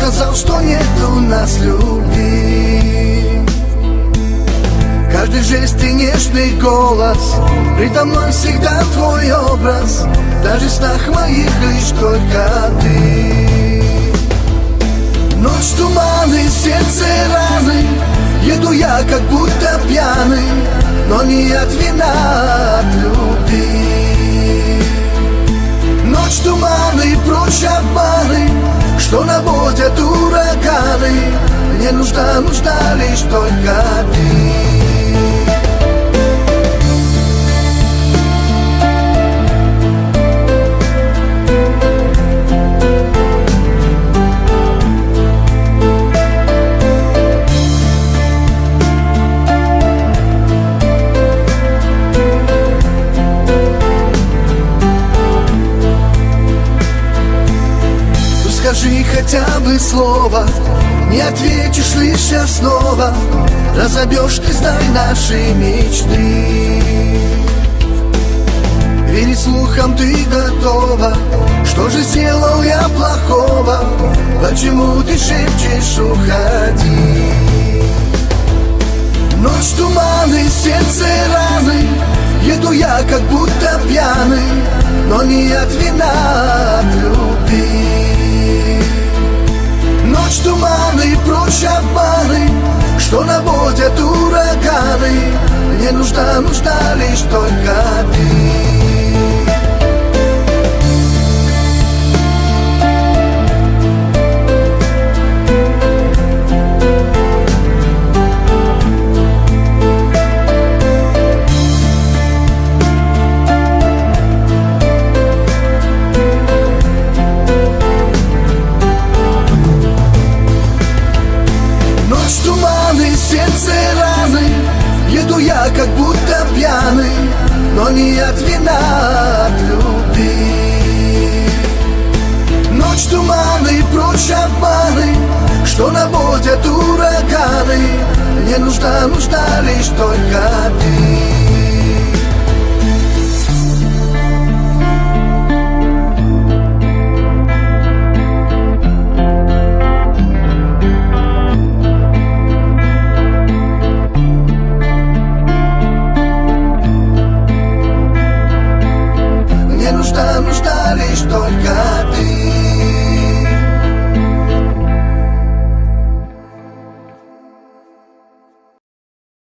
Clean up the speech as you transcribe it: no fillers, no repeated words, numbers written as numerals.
сказал, что нет у нас любви. Каждый жест и нежный голос, предо мной всегда твой образ. Даже в снах моих лишь только ты. Ночь, туманы, сердце раны, еду я как будто пьяный, но не от вина, а от любви. Ночь, туманы, прочь обманы, что наводят ураганы. Мне нужна лишь только ты. Скажи хотя бы слово, не ответишь лишь снова. Разобьешь ты, знай, наши мечты. Верить слухам ты готова. Что же сделал я плохого? Почему ты шепчешь уходи? Ночь, туманы, сердце раны, еду я как будто пьяный, но не от вина, а от любви. Ночь, туманы, прочь обманы, что наводят ураганы. Мне нужна лишь только ты. Сердце раны, еду я как будто пьяный, но не от вина, а от любви. Ночь, туманы, прочь обманы, что наводят ураганы. Мне нужна лишь только ты. Нужна лишь только